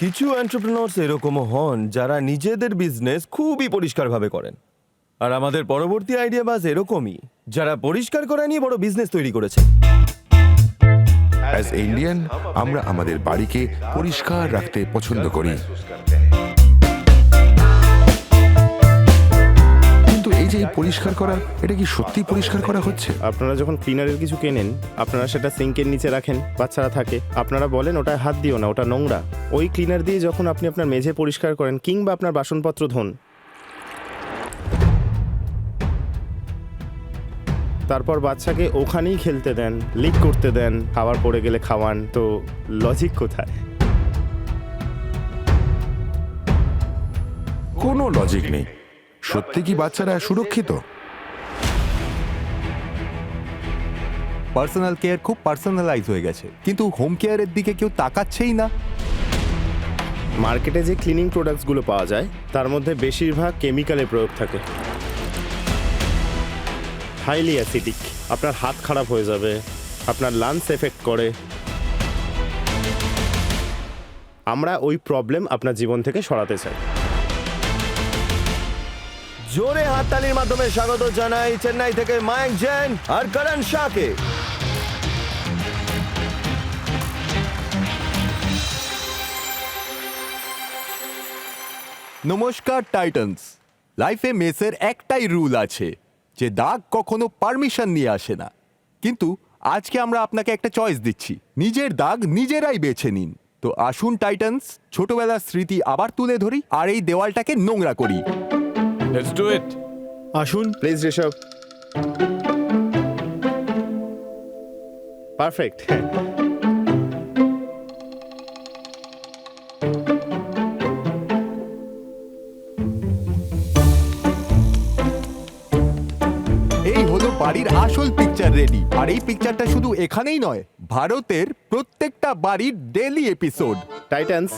কিছু এন্টারপ্রেনার্স এরকমও হন যারা নিজেদের বিজনেস খুবই পরিষ্কারভাবে করেন, আর আমাদের পরবর্তী আইডিয়া বাস এরকমই, যারা পরিষ্কার করা নিয়ে বড় বিজনেস তৈরি করেছে। অ্যাজ ইন্ডিয়ান আমরা আমাদের বাড়িকে পরিষ্কার রাখতে পছন্দ করি, কিন্তু এই যে পরিষ্কার করা, এটা কি সত্যি পরিষ্কার করা হচ্ছে? আপনারা যখন ক্লিনারের কিছু কেনেন, আপনারা সেটা সিঙ্কের নিচে রাখেন, বাচ্চারা থাকে, আপনারা বলেন ওটা হাত দিও না, ওটা নোংরা। ওই ক্লিনার দিয়ে যখন আপনি আপনার মেঝে পরিষ্কার করেন কিংবা আপনার বাসনপত্র ধোন, তারপর বাচ্চাকে ওখানেই খেলতে দেন, লিক করতে দেন, খাবার পড়ে গেলে খাওয়ান, তো লজিক কোথায়? কোনো লজিক নেই। সত্যি কি বাচ্চারা সুরক্ষিত? পার্সোনাল কেয়ার খুব পার্সোনালাইজ হয়ে গেছে, কিন্তু হোম কেয়ারের দিকে কেউ তাকাচ্ছেই না। মার্কেটে যে ক্লিনিং প্রোডাক্টসগুলো পাওয়া যায় তার মধ্যে বেশিরভাগ কেমিক্যালের প্রয়োগ থাকে, হাইলি অ্যাসিডিক। আপনার হাত খারাপ হয়ে যাবে, আপনার লাংস এফেক্ট করে। আমরা ওই প্রবলেম আপনার জীবন থেকে সরাতে চাই। জোরে হাততালির মাধ্যমে স্বাগত জানাই চেন্নাই থেকে মায়াঙ্ক জৈন আর করণ শাহকে। নমস্কার টাইটান্স। লাইফে মেসের একটাই রুল আছে, যে দাগ কখনো পারমিশন নিয়ে আসে না। কিন্তু আজকে আমরা আপনাকে একটা চয়েস দিচ্ছি, নিজের দাগ নিজেরাই বেছে নিন। তো আসুন টাইটান্স, ছোটবেলার স্মৃতি আবার তুলে ধরি আর এই দেওয়ালটাকে নোংরা করি। Let's do it. আসুন প্লিজ ঋষভ। পারফেক্ট। এই হলো বাড়ির আসল পিকচার রেডি। আর এই পিকচারটা শুধু এখানেই নয়, ভারতের প্রত্যেকটা বাড়ির ডেইলি এপিসোড। টাইটান্স,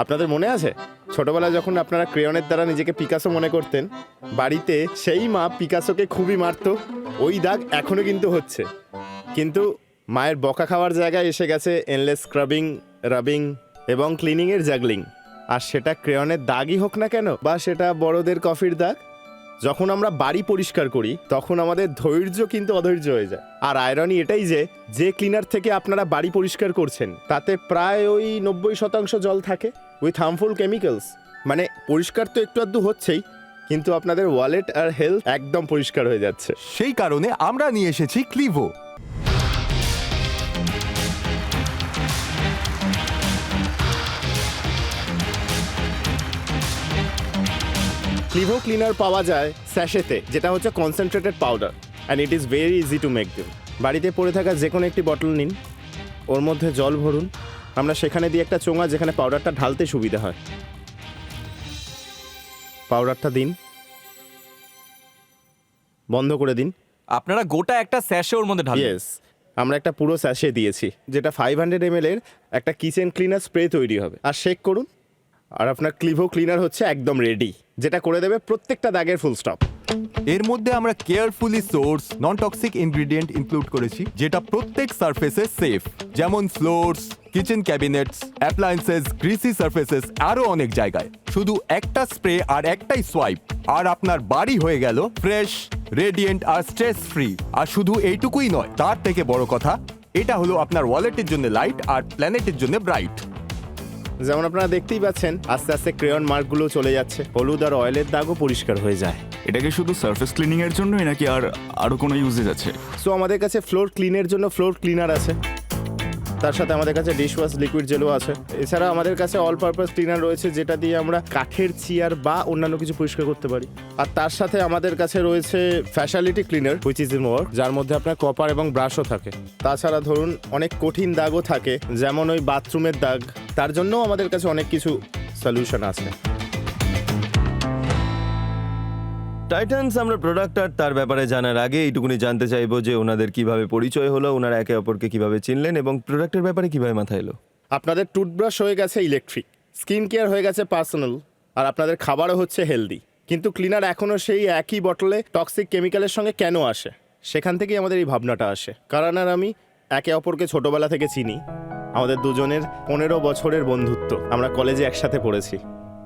আপনাদের মনে আছে ছোটবেলায় যখন আপনারা ক্রেয়নের দ্বারা নিজেকে পিকাসো মনে করতেন, বাড়িতে সেই মা পিকাসোকে খুবই মারতো? ওই দাগ এখনো কিন্তু হচ্ছে, কিন্তু মায়ের বকা খাওয়ার জায়গায় এসে গেছে এনলেস স্ক্রাবিং, রাবিং এবং ক্লিনিংয়ের জাগলিং। আর সেটা ক্রেয়নের দাগই হোক না কেন, বা সেটা বড়দের কফির দাগ, যখন আমরা বাড়ি পরিষ্কার করি তখন আমাদের ধৈর্য কিন্তু অধৈর্য হয়ে যায়। আর আয়রনি এটাই যে ক্লিনার থেকে আপনারা বাড়ি পরিষ্কার করছেন তাতে প্রায় ওই 90% জল থাকে উইথ হার্মফুল কেমিক্যালস। মানে পরিষ্কার তো একটু আধটু হচ্ছেই, কিন্তু আপনাদের ওয়ালেট আর হেলথ একদম পরিষ্কার হয়ে যাচ্ছে। সেই কারণে আমরা নিয়ে এসেছি ক্লিভো। ক্লিভো ক্লিনার পাওয়া যায় স্যাশেতে, যেটা হচ্ছে concentrated powder, and it is very easy to make them. বাড়িতে পড়ে থাকা যে কোনো একটি বটল নিন, ওর মধ্যে জল ভরুন, আমরা সেখানে দিয়ে একটা চোঙা যেখানে পাউডারটা ঢালতে সুবিধা হয়, পাউডারটা দিন, বন্ধ করে দিন। আপনারা গোটা একটা স্যাশে ওর মধ্যে ঢালবেন। ইয়েস, আমরা একটা পুরো স্যাশে দিয়েছি, যেটা 500 ml এর একটা কিচেন ক্লিনার স্প্রে তৈরি হবে। আর শেক করুন, আর আপনার ক্লিভো ক্লিনার হচ্ছে একদম রেডি, যেটা করে দেবে প্রত্যেকটা দাগের ফুল স্টপ। এর মধ্যে আমরা carefully source non toxic ingredient include করেছি, যেটা প্রত্যেক সারফেসে সেফ, যেমন floors, kitchen cabinets, appliances, greasy surfaces, আরো অনেক জায়গায়। শুধু একটা স্প্রে আর একটাই সোয়াইপ, আর আপনার বাড়ি হয়ে গেল ফ্রেশ, রেডিয়েন্ট আর স্ট্রেস ফ্রি। আর শুধু এইটুকুই নয়, তার থেকে বড় কথা, এটা হলো আপনার ওয়ালেটের জন্য লাইট আর প্ল্যানেটের জন্য ব্রাইট। যেমন আপনারা দেখতেই পাচ্ছেন, আস্তে আস্তে ক্রেয়ন মার্কগুলো চলে যাচ্ছে, হলুদ আর অয়েলের দাগও পরিষ্কার হয়ে যায়। এটা কি শুধু সারফেস ক্লিনিং এর জন্যই নাকি আরো কোনো ইউজেজ আছে? সো আমাদের কাছে ফ্লোর ক্লিনের জন্য ফ্লোর ক্লিনার আছে, তার সাথে আমাদের কাছে ডিশ ওয়াশ লিকুইড জেলও আছে। এছাড়া আমাদের কাছে অল পারপাস ক্লিনার রয়েছে, যেটা দিয়ে আমরা কাঠের চেয়ার বা অন্যান্য কিছু পরিষ্কার করতে পারি। আর তার সাথে আমাদের কাছে রয়েছে facility cleaner which is in work, যার মধ্যে আপনার কপার এবং ব্রাশও থাকে। তাছাড়া ধরুন অনেক কঠিন দাগও থাকে, যেমন ওই বাথরুমের দাগ, তার জন্যও আমাদের কাছে অনেক কিছু সলিউশন আছে। টাইটান্স, আমরা প্রোডাক্ট আর তার ব্যাপারে জানার আগে এইটুকুনি জানতে চাইবো যে ওনাদের কিভাবে পরিচয় হলো, ওনারা একে অপরকে কিভাবে চিনলেন এবং প্রোডাক্টের ব্যাপারে কিভাবে মাথায় এলো। আপনাদের টুথব্রাশ হয়ে গেছে ইলেকট্রিক, স্কিন কেয়ার হয়ে গেছে পার্সোনাল, আর আপনাদের খাবারও হচ্ছে হেলদি, কিন্তু ক্লিনার এখনও সেই একই বটলে টক্সিক কেমিক্যালের সঙ্গে কেন আসে? সেখান থেকেই আমাদের এই ভাবনাটা আসে। কারণ আর আমি একে অপরকে ছোটবেলা থেকে চিনি, আমাদের দুজনের 15 বছরের বন্ধুত্ব, আমরা কলেজে একসাথে পড়েছি।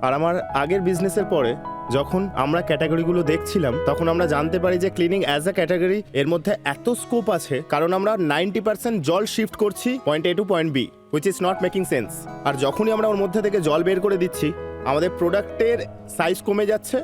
আর আমার আগের বিজনেসের পরে যখন আমরা ক্যাটাগরিগুলো দেখছিলাম তখন আমরা জানতে পারি যে ক্লিনিং অ্যাজ আ ক্যাটাগরি এর মধ্যে এত স্কোপ আছে, কারণ আমরা 90% জল শিফট করছি point A to point B, which is not making sense. আর যখনই আমরা ওর মধ্যে থেকে জল বের করে দিচ্ছি, আমাদের প্রোডাক্টের সাইজ কমে যাচ্ছে,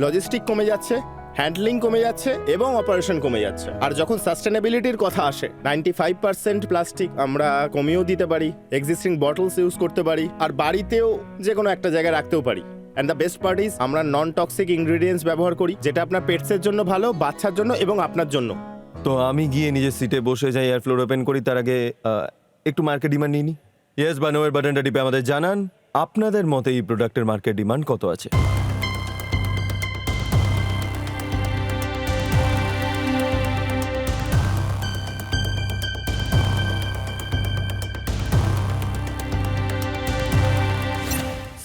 লজিস্টিক কমে যাচ্ছে, হ্যান্ডলিং কমে যাচ্ছে এবং অপারেশন কমে যাচ্ছে। আর যখন সাস্টেনেবিলিটির কথা আসে, 95% প্লাস্টিক আমরা কমিয়েও দিতে পারি, এক্সিস্টিং বটলস ইউজ করতে পারি, আর বাড়িতেও যে কোনো একটা জায়গায় রাখতেও পারি। And the best part is আমরা নন টক্সিক ইনগ্রিডিয়েন্টস ব্যবহার করি, যেটা আপনার পেটসের জন্য ভালো, বাচ্চার জন্য এবং আপনার জন্য। তো আমি গিয়ে নিজের সিটে বসে যাই, এয়ার ফ্লোর ওপেন করি, তার আগে একটু মার্কেট ডিমান্ড নিই নি। ইয়েস বা নো এর বাটনটা টিপে আমাদের জানান আপনাদের মতে এই প্রোডাক্টের মার্কেট ডিমান্ড কত আছে।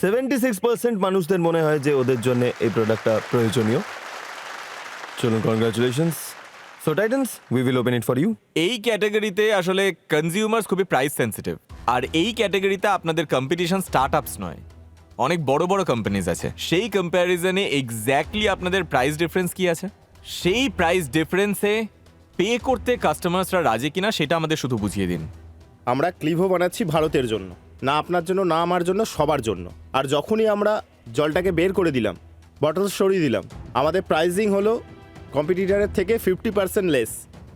%76% মানুষদের মনে হয় যে ওদের জন্য এই প্রোডাক্টটা প্রয়োজনীয়। চলুন, congratulations. So Titans, we will open it for you. এই ক্যাটাগরিতে আসলে কনজিউমার্স খুবই প্রাইস সেন্সিটিভ, আর এই ক্যাটাগরিতে আপনাদের কম্পিটিশন স্টার্টআপস নয়, অনেক বড় বড় কোম্পানিজ আছে। সেই কম্প্যারিজনে এক্স্যাক্টলি আপনাদের প্রাইস ডিফারেন্স কি আছে, সেই প্রাইস ডিফারেন্সে পে করতে কাস্টমার্সরা রাজি কিনা সেটা আমাদের শুধু বুঝিয়ে দিন। আমরা ক্লিভো বানাচ্ছি ভারতের জন্য, না আপনার জন্য, না আমার জন্য, সবার জন্য। আর যখনই আমরা জলটাকে বের করে দিলাম, বটল সরিয়ে দিলাম, আমাদের প্রাইসিং হলো কম্পিটিটরের থেকে 50% লেস।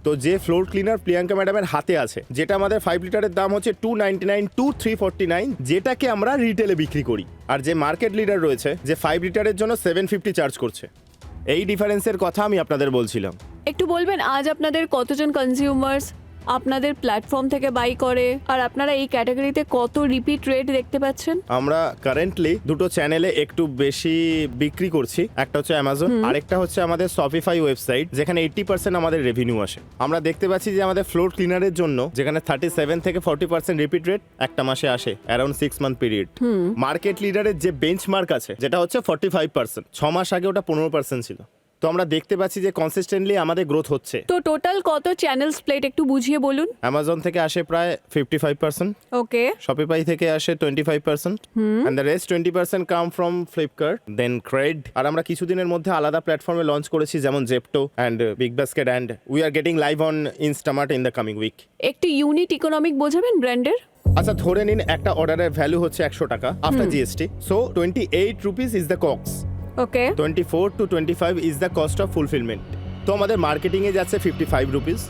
তো যে ফ্লোর ক্লিনার প্রিয়াঙ্কা ম্যাডামের হাতে আছে, যেটা আমাদের 5 লিটারের দাম হচ্ছে 299 to 349, যেটাকে আমরা রিটেলে বিক্রি করি, আর যে মার্কেট লিডার রয়েছে যে 5 লিটারের জন্য 750 চার্জ করছে। এই ডিফারেন্সের কথা আমি আপনাদের বলছিলাম। একটু বলবেন আজ আপনাদের কতজন কনজিউমার্স আপনাদের প্ল্যাটফর্ম থেকে বাই করে, আর আপনারা এই ক্যাটাগরিতে কত রিপিট রেট দেখতে পাচ্ছেন? আমরা কারেন্টলি দুটো চ্যানেলে একটু বেশি বিক্রি করছি, একটা হচ্ছে অ্যামাজন, আরেকটা হচ্ছে আমাদের শপিফাই ওয়েবসাইট, যেখানে 80% আমাদের রেভিনিউ আসে। আমরা দেখতে পাচ্ছি যে আমাদের ফ্লোর ক্লিনারের জন্য যেখানে 37 থেকে 40% রিপিট রেট একটা মাসে আসে, অ্যারাউন্ড 6 মান্থ পিরিয়ড। মার্কেট লিডারের যে বেঞ্চমার্ক আছে যেটা হচ্ছে 45%, 6 মাস আগে ওটা 15% ছিল। তো আমরা দেখতে পাচ্ছি যে কনসিস্টেন্টলি আমাদের গ্রোথ হচ্ছে। তো টোটাল কত চ্যানেল স্প্লিট একটু বুঝিয়ে বলুন। অ্যামাজন থেকে আসে প্রায় 55%, ওকে, শপিফাই থেকে আসে 25%, and the rest 20% come from Flipkart, then Cred। আর আমরা কিছুদিনের মধ্যে আলাদা প্ল্যাটফর্মে লঞ্চ করেছি, যেমন Zepto and Big Basket, and we are getting live on Instamart in the coming week. একটু ইউনিট ইকোনমিক বোঝাবেন ব্র্যান্ডের? আচ্ছা, ধরে নিন একটা অর্ডারের ভ্যালু হচ্ছে 100 টাকা after GST, so 28 rupees is the COGS, okay, 24 to 25 is the cost of fulfilment. তো আমাদের মার্কেটিংয়ে যাচ্ছে 55 রুপিস,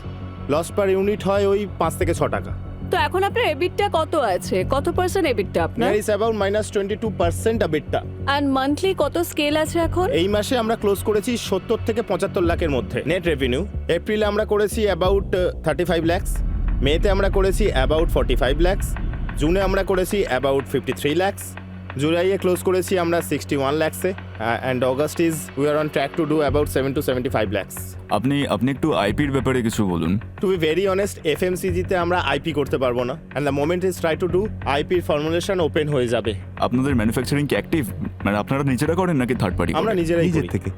লস পার ইউনিট হয় ওই 5 থেকে 6 টাকা। তো এখন আপনার এবিটটা কত আছে, কত পার্সেন্ট এবিটটা আপনার? There is about -22% EBITDA। And monthly কত স্কেল আছে এখন? এই মাসে আমরা ক্লোজ করেছি 70 থেকে 75 লাখের মধ্যে নেট রেভিনিউ। এপ্রিলে আমরা করেছি অ্যাবাউট 35 লাখস, মেতে আমরা করেছি অ্যাবাউট 45 লাখস, জুনে আমরা করেছি অ্যাবাউট 53 লাখস, জুলাইয়ে ক্লোজ করেছি আমরা 61 লাখসে, and August is we are on track to do about 7 to 75 lakhs. আপনি একটু আইপির ব্যাপারে কিছু বলুন। টু বি ভেরি অনেস্ট, এফএমসিজিতে আমরা আইপি করতে পারবো না, and the moment is try to do আইপির ফর্মুলেশন ওপেন হয়ে যাবে। আপনাদের ম্যানুফ্যাকচারিং কি অ্যাক্টিভ, মানে আপনারা নিজেরা করেন নাকি থার্ড পার্টি? আমরা নিজেরাই নিজের করি। থেকে।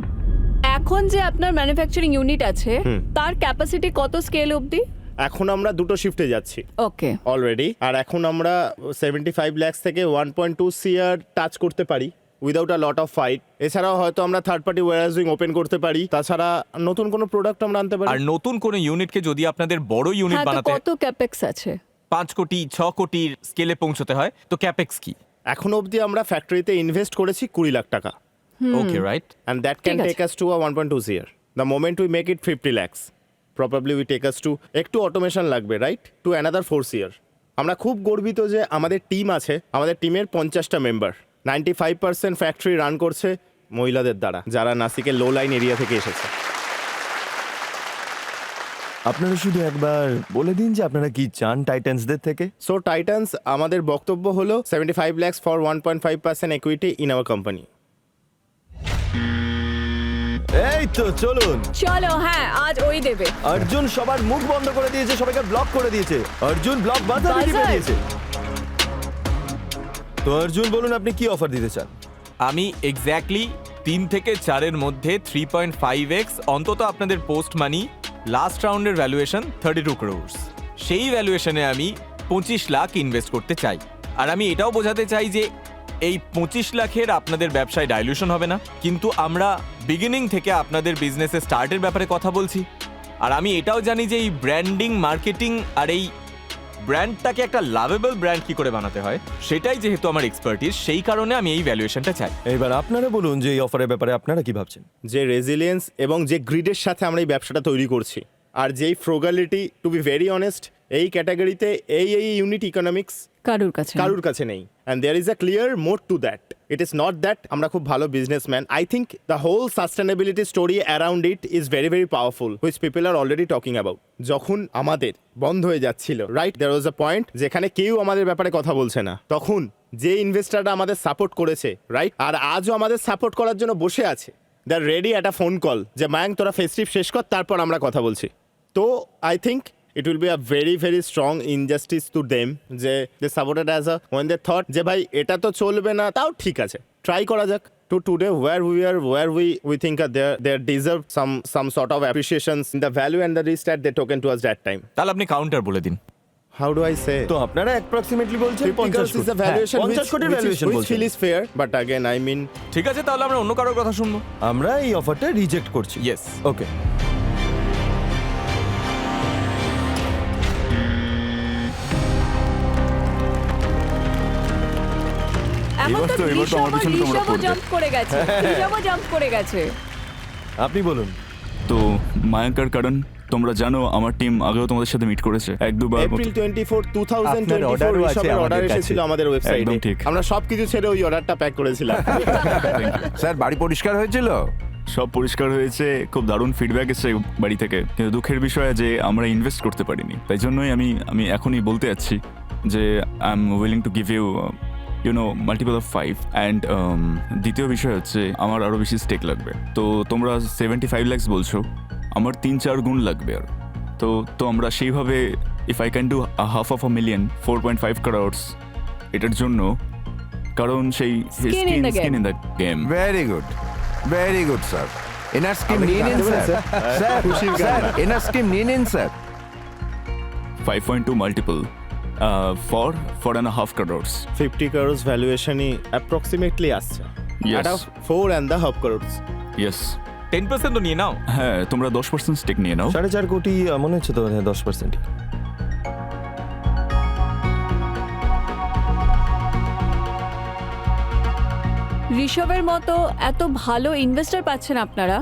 এখন যে আপনার ম্যানুফ্যাকচারিং ইউনিট আছে তার ক্যাপাসিটি কত স্কেল অবধি? এখন আমরা দুটো শিফটে যাচ্ছি ওকে, অলরেডি, আর এখন আমরা 75 লাখস থেকে 1.2 CR টাচ করতে পারি without a lot of fight. এছাড়াও হয়তো আমরা থার্ড পার্টি ওয়্যারহাউজিং ওপেন করতে পারি, তাছাড়া নতুন কোনো প্রোডাক্ট আমরা আনতে পারি। আর নতুন কোনো ইউনিটকে যদি আপনাদের বড় ইউনিট হ্যাঁ, তো বানাতে কত ক্যাপেক্স আছে? 5 কোটি 6 কোটির স্কেলে পৌঁছতে হয়, তো ক্যাপেক্স কি? এখন অবধি আমরা ফ্যাক্টরিতে ইনভেস্ট করেছি 20 লাখ টাকা, ওকে, রাইট। and that can ঠিক আছে। take us to a 1.2 CR. The moment we make it 50 lakhs, probably we take us to একটু অটোমেশন লাগবে, রাইট, টু অ্যানাদার 4 CR। আমরা খুব গর্বিত যে আমাদের টিম আছে, আমাদের টিমের 50টা মেম্বার, 95% ফ্যাক্টরি রান করছে মহিলাদের দ্বারা, যারা নাসিকের লো লাইন এরিয়া থেকে এসেছে। আপনারা শুধু একবার বলে দিন যে আপনারা কি চান টাইটান্সদের থেকে। সো টাইটান্স, আমাদের বক্তব্য হলো 75 lakhs for 1.5% equity in our company. এই তো চলুন। চলো, হ্যাঁ আজ ওই দেবে। অর্জুন সবার মুখ বন্ধ করে দিয়েছে, সবাইকে ব্লক করে দিয়েছে। অর্জুন ব্লক বাজার টিপে বাজার? দিয়েছে। তো অর্জুন বলুন আপনি কি অফার দিতে চান? আমি এক্স্যাক্টলি 3 থেকে 4-এর মধ্যে 3.5x অন্তত আপনাদের পোস্ট মানি লাস্ট রাউন্ডের ভ্যালুয়েশন 32 crores, সেই ভ্যালুয়েশনে আমি 25 লাখ ইনভেস্ট করতে চাই। আর আমি এটাও বোঝাতে চাই যে এই 25 লাখের আপনাদের ব্যবসায় ডাইলুশন হবে না, কিন্তু আমরা বিগিনিং থেকে আপনাদের বিজনেসের স্টার্টের ব্যাপারে কথা বলছি। আর আমি এটাও জানি যে এই ব্র্যান্ডিং, মার্কেটিং আর এই ব্র্যান্ডটাকে একটা লাভেবল ব্র্যান্ড কি করে বানাতে হয়, সেটাই যেহেতু আমার এক্সপার্টিস, সেই কারণে আমি এই ভ্যালুয়েশনটা চাই। এইবার আপনারা বলুন যে এই অফারের ব্যাপারে আপনারা কি ভাবছেন। যে রেজিলিয়েন্স এবং যে গ্রিডের সাথে আমরা এই ব্যবসাটা তৈরি করছি, আর যেই ফ্রোগালিটি, টু বি ভেরি অনেস্ট, এই ক্যাটাগরিতে এই ইউনিট ইকোনমিক্স কারুর কাছে না। কারুর কাছে নেই। And there is a clear mode to that. It is not that আমরা খুব ভালো businessman. I think the whole sustainability story around it is very very powerful, which people are already talking about. যখন আমাদের বন্ধ হয়ে যাচ্ছিল, right, দেয়ার ওয়াজ আ point যেখানে কেউ আমাদের ব্যাপারে কথা বলছে না, তখন যে ইনভেস্টাররা আমাদের সাপোর্ট করেছে, রাইট, আর আজও আমাদের সাপোর্ট করার জন্য বসে আছে, they are ready at a phone call যে মায়াঙ্ক তোরা ফেস্টিভ শেষ কর, তারপর আমরা কথা বলছি। তো I think it will be a very very strong injustice to them যে they supported as a when they thought যে ভাই এটা তো চলবে না, তাও ঠিক আছে ট্রাই করা যাক। To today where we think they deserve some sort of appreciation in the value and the risk that they took into us that time. তাহলে আপনি কাউন্টার বলে দিন। How do I say? তো আপনারা অ্যাপ্রক্সিমেটলি বলছেন 50 crores is the valuation 50 কোটির valuation which বলছেন। feel is fair, but again I mean ঠিক আছে, তাহলে আমরা অন্য কারোর কথা শুনবো। আমরা এই অফারটা রিজেক্ট করছি। ইয়েস। ওকে, এখন এবার তো তো আমার পিছনে তোমরা ঋষভও পড়বে। জাম্প করে গেছে, ঋষভও জাম্প করে গেছে। আপনি বলুন। তো মায়াঙ্কার কারণ তোমরা জানো আমার টিম আগেও তোমাদের সাথে মিট করেছে 1-2 বার মতো। April 24, আপনার 2024 order ও আছে ঋষভের অর্ডার আমাদের কাছে। এসেছিল আমাদের ওয়েবসাইটে। একদম ঠিক। আমরা সবকিছু ছেড়ে ওই অর্ডারটা প্যাক করেছিলাম। স্যার বাড়ি পরিষ্কার হয়েছিল? সব পরিষ্কার হয়েছে, খুব দারুণ ফিডব্যাক এসেছে বাড়ি থেকে, কিন্তু দুঃখের বিষয় যে আমরা ইনভেস্ট করতে পারিনি। তাই জন্যই আমি এখনই বলতে যাচ্ছি যে I am willing to give you no multiple of 5 and দ্বিতীয় বিষয় হচ্ছে আমার আরও বেশি স্টেক লাগবে। তো তোমরা 75 lakhs বলছো, আমার 3-4 গুণ লাগবে আর। তো আমরা সেইভাবে if I can do $500,000 4.5 crores এটার জন্য, কারণ সেই Skin in the game. Skin in the game. Very good sir. এনার স্কিম নিয়ে নিন স্যার। স্যার এনার স্কিম নিয়ে নিন sir. 5.2 multiple for 4.5 crores. 50 crores ভ্যালুয়েশনই অ্যাপ্রক্সিমেটলি আসছে। Yes. At a 4.5 crores। Yes. 10% তো নিয়ে নাও। হ্যাঁ, তোমরা 10% স্টেক নিয়ে নাও। 4.5 কোটি মনে হচ্ছে তো, 10%। ঋষভের মতো এত ভালো ইনভেস্টর পাচ্ছেন আপনারা,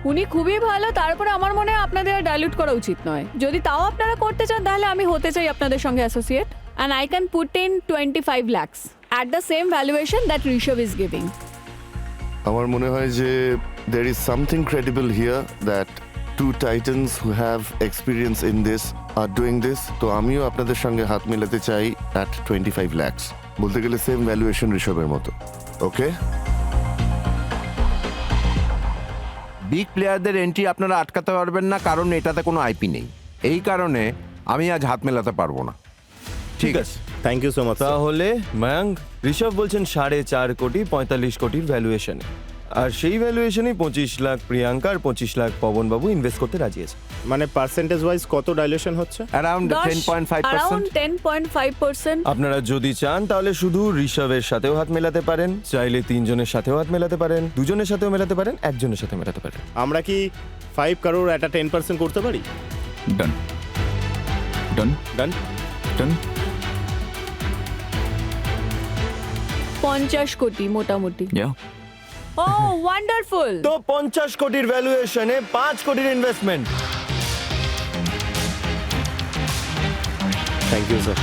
উনি খুবই ভালো। তারপরে আমার মনে হয় আপনাদের ডাইলিউট করা উচিত নয়। যদি তাও আপনারা করতে চান তাহলে আমি হতে চাই আপনাদের সঙ্গে associate, and I can put in 25 lakhs at the same valuation that Rishabh is giving. আমার মনে হয় যে there is something credible here that two titans who have experience in this are doing this. তো আমিও আপনাদের সঙ্গে হাত মেলাতে চাই at 25 lakhs, বলতে গেলে সেম ভ্যালুয়েশন ঋষভের মতো। ওকে, বিগ প্লেয়ারদের এন্ট্রি আপনারা আটকাতে পারবেন না, কারণ এটাতে কোনো আইপি নেই। এই কারণে আমি আজ হাত মেলাতে পারবো না। ঠিক আছে, থ্যাংক ইউ সো মাচ। তাহলে মায়াঙ্ক, ঋষভ বলছেন 4.5 কোটি 45 কোটির ভ্যালুয়েশনে, আর সেই ভ্যালুয়েশনে 25 লাখ প্রিয়াঙ্কা আর 25 লাখ পবনবাবু ইনভেস্ট করতে রাজি আছে। মানে পার্সেন্টেজ ওয়াইজ কত ডাইলেশন হচ্ছে? অ্যারাউন্ড 10.5%। 10.5%। আপনারা যদি চান তাহলে শুধু ঋষভের সাথেও হাত মেলাতে পারেন, চাইলে 3 জনের সাথেও হাত মেলাতে পারেন, 2 জনের সাথেও মেলাতে পারেন, 1 জনের সাথে মেলাতে পারেন। আমরা কি 5 crore at a 10% করতে পারি? ডান ডান ডান। ডান। 50 কোটি মোটামুটি। ইয়া। Oh wonderful. তো 50 কোটির ভ্যালুয়েশনে 5 কোটির investment. Thank you sir.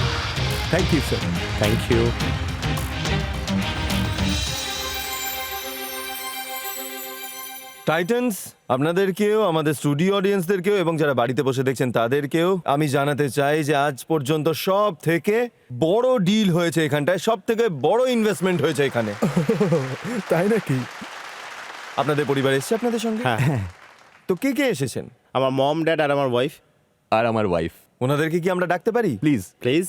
Thank you sir. Thank you. Titans, আপনাদেরকেও, আমাদের স্টুডিও অডিয়েন্সদেরকেও এবং যারা বাড়িতে বসে দেখছেন তাদেরকেও আমি জানাতে চাই যে আজ পর্যন্ত সব থেকে বড় ডিল হয়েছে এখানটায়, সব থেকে বড় ইনভেস্টমেন্ট হয়েছে এখানে। তাই নাকি? আপনাদের পরিবার এসেছে আপনাদের সঙ্গে? হ্যাঁ, তো কে কে এসেছেন? আমার মম, ড্যাড আর আমার ওয়াইফ। আর আমার ওয়াইফ। ওনাদেরকে কি আমরা ডাকতে পারি? প্লিজ। প্লিজ।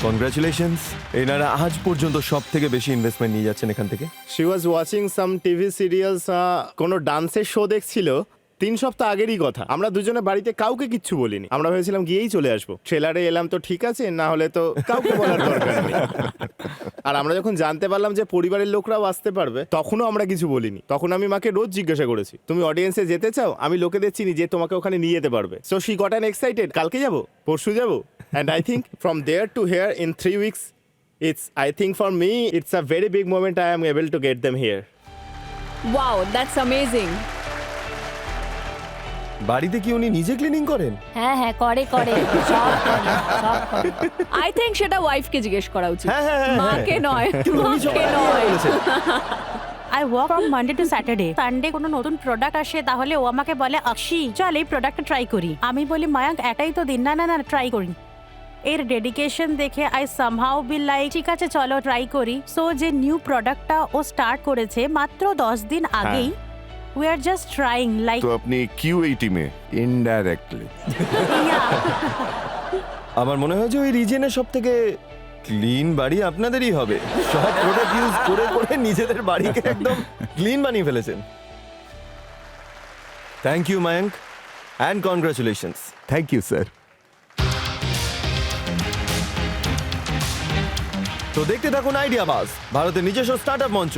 কনগ্রাচুলেশনস, এনারা আজ পর্যন্ত সব থেকে বেশি ইনভেস্টমেন্ট নিয়ে যাচ্ছেন এখান থেকে। She was watching some TV serials, কোনো ডান্সের শো দেখছিল 3 সপ্তাহ আগেরই কথা। আমরা দুজনে বাড়িতে কাউকে কিচ্ছু বলিনি, আমরা ভেবেছিলাম গিয়েই চলে আসবো। ট্রেলারে এলাম তো ঠিক আছে, না হলে তো কাউকে বলার দরকার নেই। আর আমরা যখন জানতে পারলাম যে পরিবারের লোকরাও আসতে পারবে, তখনও আমরা কিছু বলিনি। তখন আমি মাকে রোজ জিজ্ঞাসা করেছি, তুমি অডিয়েন্সে যেতে চাও? আমি লোকেদের চিনি যে তোমাকে ওখানে নিয়ে যেতে পারবে। So she got an excited, কালকে যাবো, পরশু যাবো। And I think from there to here in 3 weeks, I think for me it's a very big moment I am able to get them here. Wow, that's amazing. বাড়িতে কি উনি নিজে cleaning করেন? হ্যাঁ হ্যাঁ করে করে সব করে, সব করে। আই থিংক সেটা ওয়াইফকে জিজ্ঞেস করা উচিত, হ্যাঁ, হ্যাঁ, হ্যাঁ, মাকে নয়। কিন্তু উনি মাকে সবার আগে নয়। বলেছেন। I work from Monday to Saturday. Sunday কোনো নতুন প্রোডাক্ট আসে তাহলে ও আমাকে বলে আকশি চল এই প্রোডাক্টটা ট্রাই করি। আমি বলি মায়াঙ্ক এটাই তো দিন, না না না ট্রাই করি। এর ডেডিকেশন দেখে আই সামহাউ বি লাইক ঠিক আছে চলো ট্রাই করি। সো যে নিউ প্রোডাক্টটা ও স্টার্ট করেছে মাত্র 10 দিন আগেই, we are just trying like. তো আপনি কিউএই টিমে? ইনডাইরেক্টলি। আমার মনে হয় যে ওই রিজনের সব থেকে ক্লিন বাড়ি আপনাদেরই হবে। সব প্রোডাক্ট ইউজ করে করে নিজেদের বাড়িকে একদম ক্লিন বানিয়ে ফেলেছেন। Thank you Mayank, and congratulations. Thank you sir. তো দেখতে থাকুন আইডিয়া বাস, ভারতের নিজস্ব স্টার্টআপ মঞ্চ।